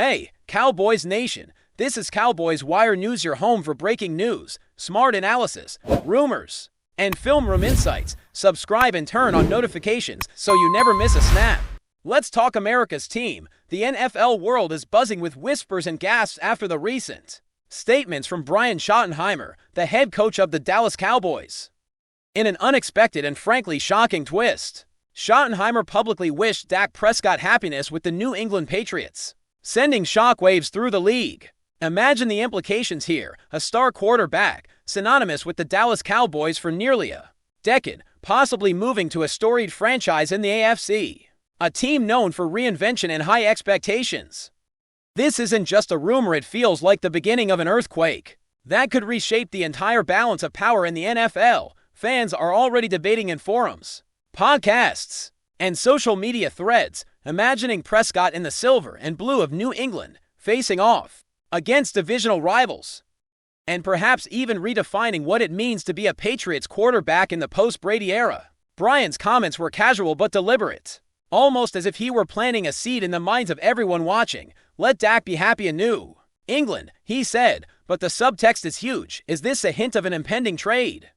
Hey, Cowboys Nation, this is Cowboys Wire News, your home for breaking news, smart analysis, rumors, and film room insights. Subscribe and turn on notifications so you never miss a snap. Let's talk America's team. The NFL world is buzzing with whispers and gasps after the recent statements from Brian Schottenheimer, the head coach of the Dallas Cowboys. In an unexpected and frankly shocking twist, Schottenheimer publicly wished Dak Prescott happiness with the New England Patriots, sending shockwaves through the league. Imagine the implications here: a star quarterback, synonymous with the Dallas Cowboys for nearly a decade, possibly moving to a storied franchise in the AFC, a team known for reinvention and high expectations. This isn't just a rumor, it feels like the beginning of an earthquake that could reshape the entire balance of power in the NFL. Fans are already debating in forums, podcasts, and social media threads, imagining Prescott in the silver and blue of New England, facing off against divisional rivals, and perhaps even redefining what it means to be a Patriots quarterback in the post-Brady era. Brian's comments were casual but deliberate, almost as if he were planting a seed in the minds of everyone watching. Let Dak be happy in New England, he said, but the subtext is huge. Is this a hint of an impending trade,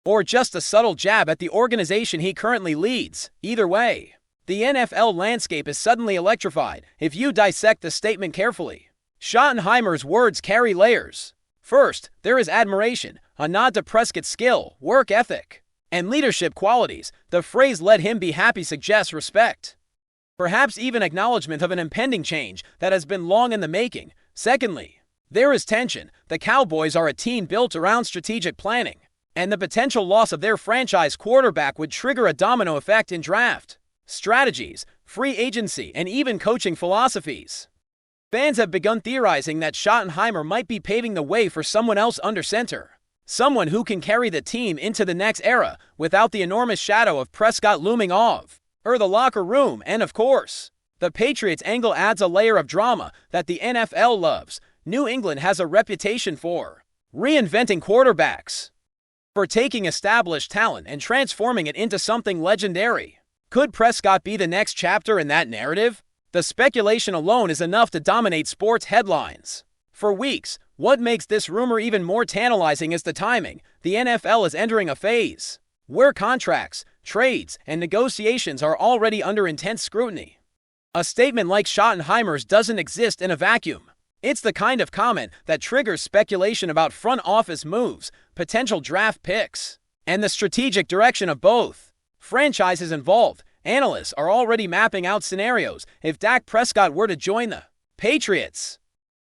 or just a subtle jab at the organization he currently leads? Either way, the NFL landscape is suddenly electrified if you dissect the statement carefully. Schottenheimer's words carry layers. First, there is admiration, a nod to Prescott's skill, work ethic, and leadership qualities. The phrase "let him be happy" suggests respect, perhaps even acknowledgement of an impending change that has been long in the making. Secondly, there is tension. The Cowboys are a team built around strategic planning, and the potential loss of their franchise quarterback would trigger a domino effect in draft strategies, free agency, and even coaching philosophies. Fans have begun theorizing that Schottenheimer might be paving the way for someone else under center, someone who can carry the team into the next era without the enormous shadow of Prescott looming over the locker room. And of course, the Patriots angle adds a layer of drama that the NFL loves. New England has a reputation for reinventing quarterbacks, for taking established talent and transforming it into something legendary. Could Prescott be the next chapter in that narrative? The speculation alone is enough to dominate sports headlines for weeks. What makes this rumor even more tantalizing is the timing. The NFL is entering a phase where contracts, trades, and negotiations are already under intense scrutiny. A statement like Schottenheimer's doesn't exist in a vacuum. It's the kind of comment that triggers speculation about front office moves, potential draft picks, and the strategic direction of both franchises involved. Analysts are already mapping out scenarios. If Dak Prescott were to join the Patriots,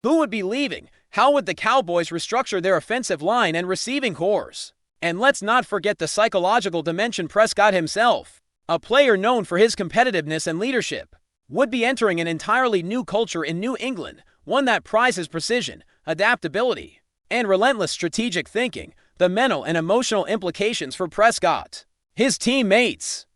who would be leaving? How would the Cowboys restructure their offensive line and receiving corps? And let's not forget the psychological dimension. Prescott himself, a player known for his competitiveness and leadership, would be entering an entirely new culture in New England, one that prizes precision, adaptability, and relentless strategic thinking. The mental and emotional implications for Prescott, his teammates,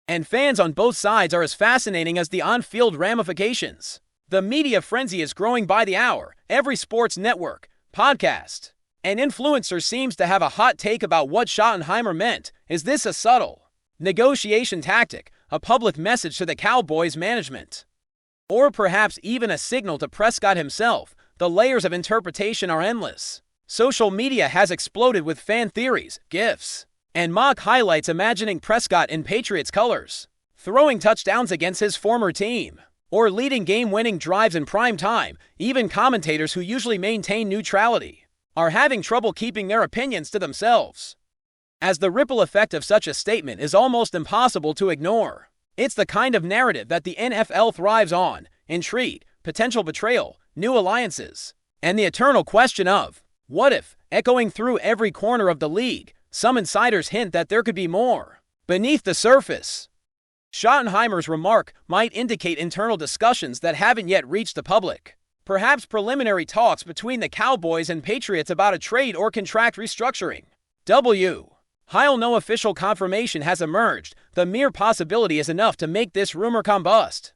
and fans on both sides are as fascinating as the on-field ramifications. The media frenzy is growing by the hour. Every sports network, podcast, and influencer seems to have a hot take about what Schottenheimer meant. Is this a subtle negotiation tactic, a public message to the Cowboys management, or perhaps even a signal to Prescott himself? The layers of interpretation are endless. Social media has exploded with fan theories, GIFs, and mock highlights imagining Prescott in Patriots colors, throwing touchdowns against his former team, or leading game-winning drives in prime time. Even commentators who usually maintain neutrality are having trouble keeping their opinions to themselves, as the ripple effect of such a statement is almost impossible to ignore. It's the kind of narrative that the NFL thrives on: intrigue, potential betrayal, new alliances, and the eternal question of what if, echoing through every corner of the league. Some insiders hint that there could be more beneath the surface. Schottenheimer's remark might indicate internal discussions that haven't yet reached the public. Perhaps preliminary talks between the Cowboys and Patriots about a trade or contract restructuring. While no official confirmation has emerged, the mere possibility is enough to make this rumor combust.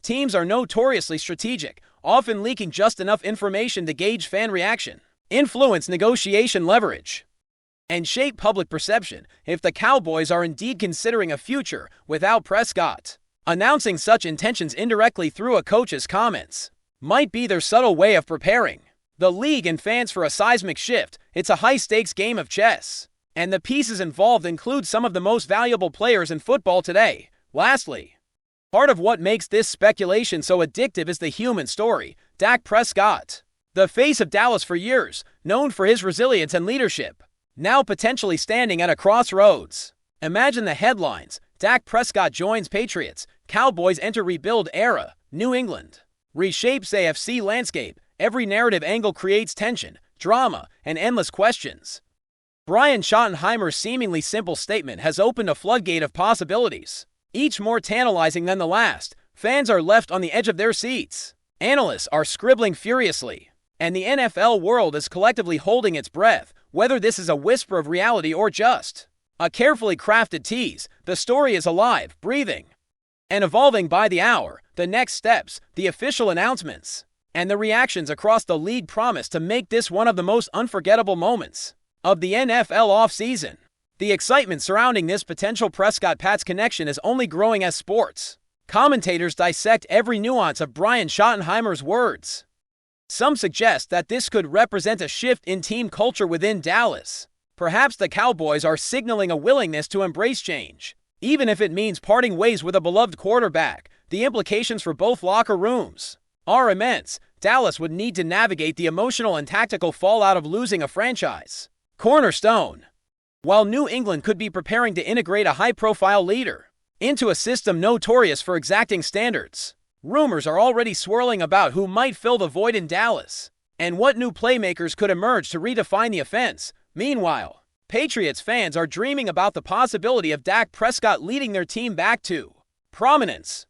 Teams are notoriously strategic, often leaking just enough information to gauge fan reaction, influence negotiation leverage, and shape public perception. If the Cowboys are indeed considering a future without Prescott, announcing such intentions indirectly through a coach's comments might be their subtle way of preparing the league and fans for a seismic shift. It's a high-stakes game of chess, and the pieces involved include some of the most valuable players in football today. Lastly, part of what makes this speculation so addictive is the human story. Dak Prescott, the face of Dallas for years, known for his resilience and leadership, now potentially standing at a crossroads. Imagine the headlines: Dak Prescott joins Patriots, Cowboys enter rebuild era, New England reshapes AFC landscape. Every narrative angle creates tension, drama, and endless questions. Brian Schottenheimer's seemingly simple statement has opened a floodgate of possibilities, each more tantalizing than the last. Fans are left on the edge of their seats. Analysts are scribbling furiously, and the NFL world is collectively holding its breath, whether this is a whisper of reality or just a carefully crafted tease. The story is alive, breathing, and evolving by the hour. The next steps, the official announcements, and the reactions across the league promise to make this one of the most unforgettable moments of the NFL offseason. The excitement surrounding this potential Prescott-Pats connection is only growing as sports commentators dissect every nuance of Brian Schottenheimer's words. Some suggest that this could represent a shift in team culture within Dallas. Perhaps the Cowboys are signaling a willingness to embrace change, even if it means parting ways with a beloved quarterback. The implications for both locker rooms are immense. Dallas would need to navigate the emotional and tactical fallout of losing a franchise cornerstone, while New England could be preparing to integrate a high-profile leader into a system notorious for exacting standards. Rumors are already swirling about who might fill the void in Dallas and what new playmakers could emerge to redefine the offense. Meanwhile, Patriots fans are dreaming about the possibility of Dak Prescott leading their team back to prominence,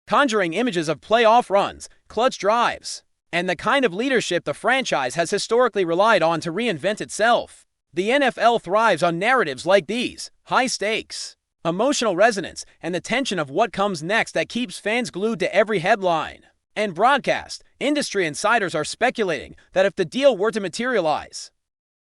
conjuring images of playoff runs, clutch drives, and the kind of leadership the franchise has historically relied on to reinvent itself. The NFL thrives on narratives like these: high stakes, emotional resonance, and the tension of what comes next that keeps fans glued to every headline and broadcast. Industry insiders are speculating that if the deal were to materialize,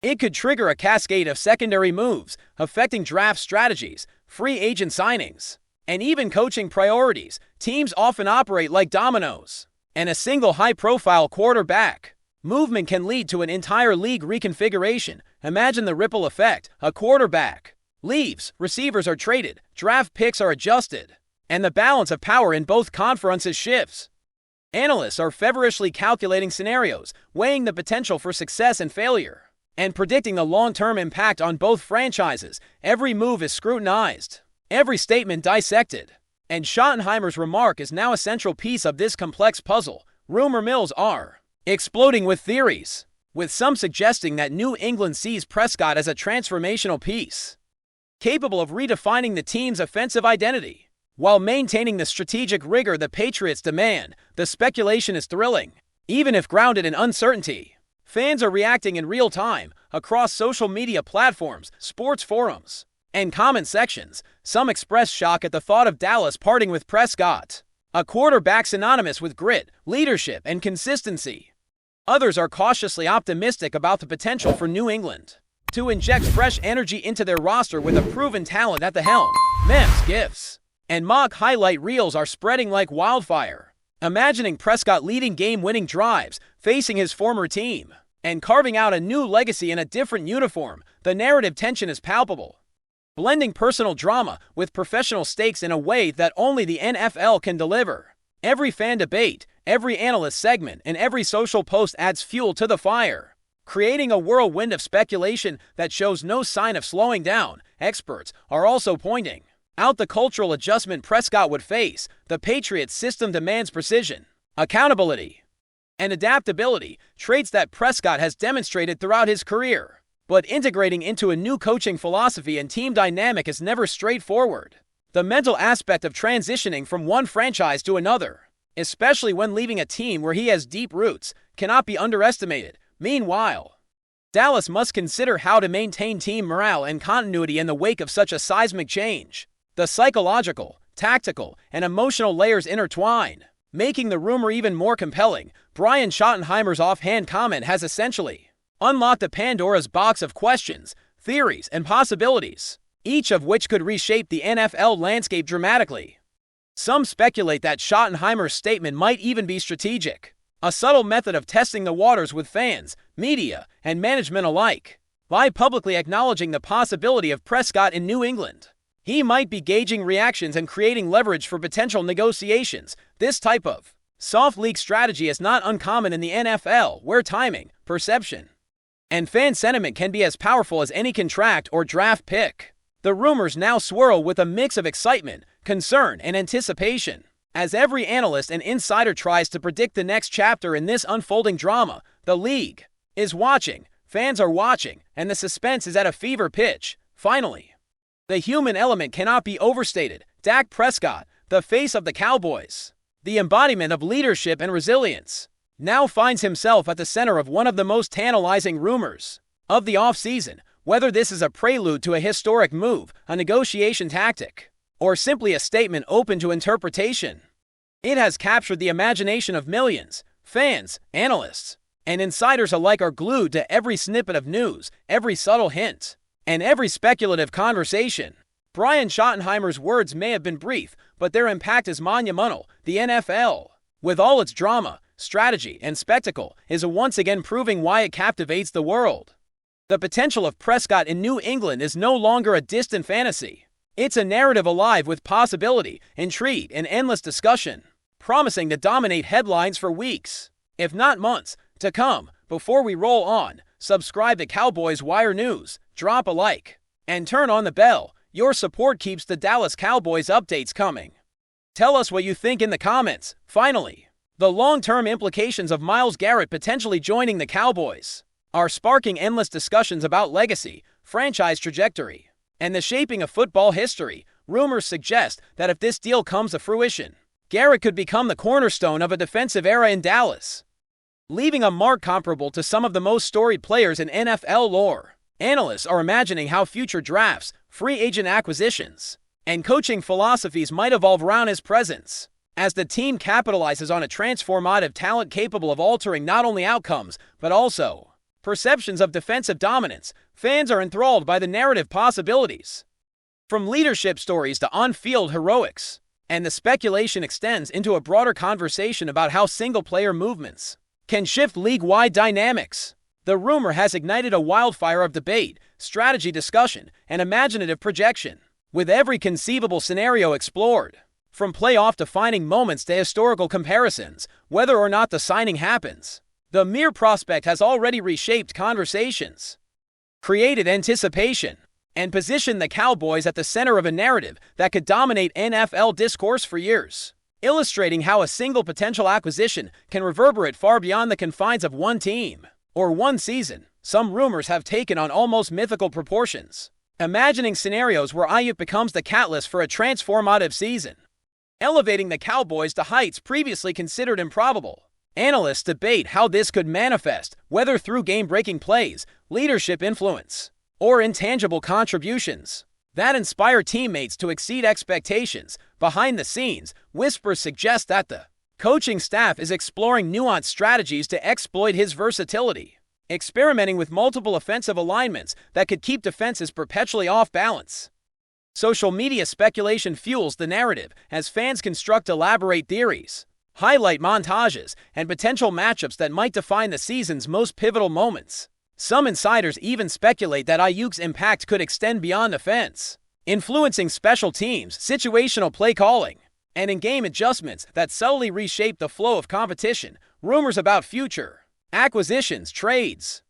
it could trigger a cascade of secondary moves affecting draft strategies, free agent signings, and even coaching priorities. Teams often operate like dominoes, and a single high-profile quarterback movement can lead to an entire league reconfiguration. Imagine the ripple effect: a quarterback leaves, receivers are traded, draft picks are adjusted, and the balance of power in both conferences shifts. Analysts are feverishly calculating scenarios, weighing the potential for success and failure, and predicting the long-term impact on both franchises. Every move is scrutinized, every statement dissected, and Schottenheimer's remark is now a central piece of this complex puzzle. Rumor mills are exploding with theories, with some suggesting that New England sees Prescott as a transformational piece, capable of redefining the team's offensive identity while maintaining the strategic rigor the Patriots demand. The speculation is thrilling, even if grounded in uncertainty. Fans are reacting in real time across social media platforms, sports forums, and comment sections. Some express shock at the thought of Dallas parting with Prescott, a quarterback synonymous with grit, leadership, and consistency. Others are cautiously optimistic about the potential for New England to inject fresh energy into their roster with a proven talent at the helm. Memes, GIFs, and mock highlight reels are spreading like wildfire, imagining Prescott leading game-winning drives, facing his former team, and carving out a new legacy in a different uniform. The narrative tension is palpable, blending personal drama with professional stakes in a way that only the NFL can deliver. Every fan debate, every analyst segment, and every social post adds fuel to the fire, creating a whirlwind of speculation that shows no sign of slowing down. Experts are also pointing out the cultural adjustment Prescott would face. The Patriots system demands precision, accountability, and adaptability, traits that Prescott has demonstrated throughout his career. But integrating into a new coaching philosophy and team dynamic is never straightforward. The mental aspect of transitioning from one franchise to another, especially when leaving a team where he has deep roots, cannot be underestimated. Meanwhile, Dallas must consider how to maintain team morale and continuity in the wake of such a seismic change. The psychological, tactical, and emotional layers intertwine, making the rumor even more compelling. Brian Schottenheimer's offhand comment has essentially unlocked a Pandora's box of questions, theories, and possibilities, each of which could reshape the NFL landscape dramatically. Some speculate that Schottenheimer's statement might even be strategic, a subtle method of testing the waters with fans, media, and management alike. By publicly acknowledging the possibility of Prescott in New England, he might be gauging reactions and creating leverage for potential negotiations. This type of soft leak strategy is not uncommon in the NFL, where timing, perception, and fan sentiment can be as powerful as any contract or draft pick. The rumors now swirl with a mix of excitement, concern, and anticipation. As every analyst and insider tries to predict the next chapter in this unfolding drama, the league is watching, fans are watching, and the suspense is at a fever pitch. Finally, the human element cannot be overstated. Dak Prescott, the face of the Cowboys, the embodiment of leadership and resilience, now finds himself at the center of one of the most tantalizing rumors of the offseason. Whether this is a prelude to a historic move, a negotiation tactic, or simply a statement open to interpretation, it has captured the imagination of millions. Fans, analysts, and insiders alike are glued to every snippet of news, every subtle hint, and every speculative conversation. Brian Schottenheimer's words may have been brief, but their impact is monumental. The NFL, with all its drama, strategy, and spectacle, is once again proving why it captivates the world. The potential of Prescott in New England is no longer a distant fantasy. It's a narrative alive with possibility, intrigue, and endless discussion, promising to dominate headlines for weeks, if not months, to come. Before we roll on, subscribe to Cowboys Wire News, drop a like, and turn on the bell. Your support keeps the Dallas Cowboys updates coming. Tell us what you think in the comments. Finally, the long-term implications of Myles Garrett potentially joining the Cowboys are sparking endless discussions about legacy, franchise trajectory, and the shaping of football history. Rumors suggest that if this deal comes to fruition, Garrett could become the cornerstone of a defensive era in Dallas, leaving a mark comparable to some of the most storied players in NFL lore. Analysts are imagining how future drafts, free agent acquisitions, and coaching philosophies might evolve around his presence, as the team capitalizes on a transformative talent capable of altering not only outcomes, but also perceptions of defensive dominance. Fans are enthralled by the narrative possibilities, from leadership stories to on-field heroics, and the speculation extends into a broader conversation about how single-player movements can shift league-wide dynamics. The rumor has ignited a wildfire of debate, strategy discussion, and imaginative projection, with every conceivable scenario explored, from playoff-defining moments to historical comparisons. Whether or not the signing happens, the mere prospect has already reshaped conversations, created anticipation, and positioned the Cowboys at the center of a narrative that could dominate NFL discourse for years, illustrating how a single potential acquisition can reverberate far beyond the confines of one team or one season. Some rumors have taken on almost mythical proportions, imagining scenarios where Ayuk becomes the catalyst for a transformative season, elevating the Cowboys to heights previously considered improbable. Analysts debate how this could manifest, whether through game-breaking plays, leadership influence, or intangible contributions that inspire teammates to exceed expectations. Behind the scenes, whispers suggest that the coaching staff is exploring nuanced strategies to exploit his versatility, experimenting with multiple offensive alignments that could keep defenses perpetually off balance. Social media speculation fuels the narrative as fans construct elaborate theories, highlight montages, and potential matchups that might define the season's most pivotal moments. Some insiders even speculate that Ayuk's impact could extend beyond offense, influencing special teams, situational play calling, and in-game adjustments that subtly reshape the flow of competition. Rumors about future acquisitions, trades,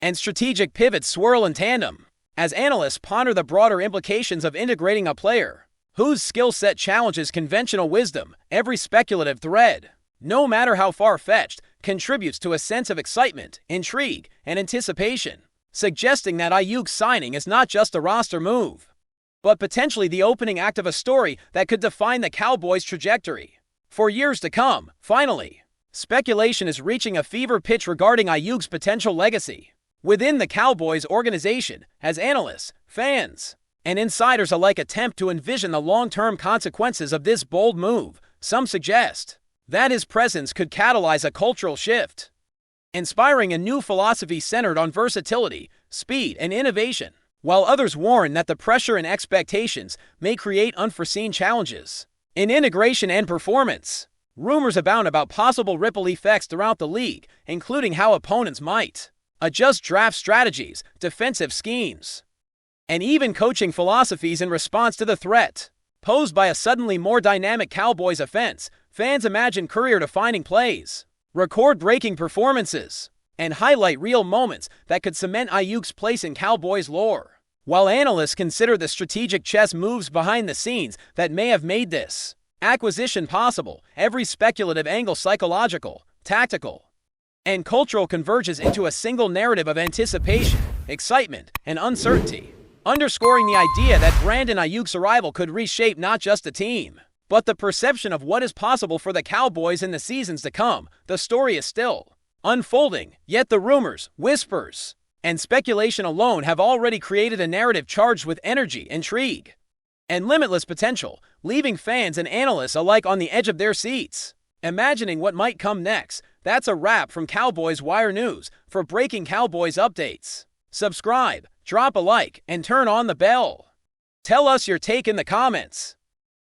and strategic pivots swirl in tandem as analysts ponder the broader implications of integrating a player whose skill set challenges conventional wisdom. Every speculative thread, no matter how far-fetched, contributes to a sense of excitement, intrigue, and anticipation, suggesting that Ayuk's signing is not just a roster move, but potentially the opening act of a story that could define the Cowboys' trajectory for years to come. Finally, speculation is reaching a fever pitch regarding Ayuk's potential legacy within the Cowboys organization, as analysts, fans, and insiders alike attempt to envision the long-term consequences of this bold move. Some suggest that his presence could catalyze a cultural shift, inspiring a new philosophy centered on versatility, speed, and innovation, while others warn that the pressure and expectations may create unforeseen challenges in integration and performance. Rumors abound about possible ripple effects throughout the league, including how opponents might adjust draft strategies, defensive schemes, and even coaching philosophies in response to the threat posed by a suddenly more dynamic Cowboys offense. Fans imagine career-defining plays, record-breaking performances, and highlight reel moments that could cement Ayuk's place in Cowboys lore, while analysts consider the strategic chess moves behind the scenes that may have made this acquisition possible. Every speculative angle, psychological, tactical, and cultural, converges into a single narrative of anticipation, excitement, and uncertainty, underscoring the idea that Brandon Ayuk's arrival could reshape not just the team, but the perception of what is possible for the Cowboys in the seasons to come. The story is still unfolding, yet the rumors, whispers, and speculation alone have already created a narrative charged with energy, intrigue, and limitless potential, leaving fans and analysts alike on the edge of their seats, imagining what might come next. That's a wrap from Cowboys Wire News. For breaking Cowboys updates, subscribe, drop a like, and turn on the bell. Tell us your take in the comments.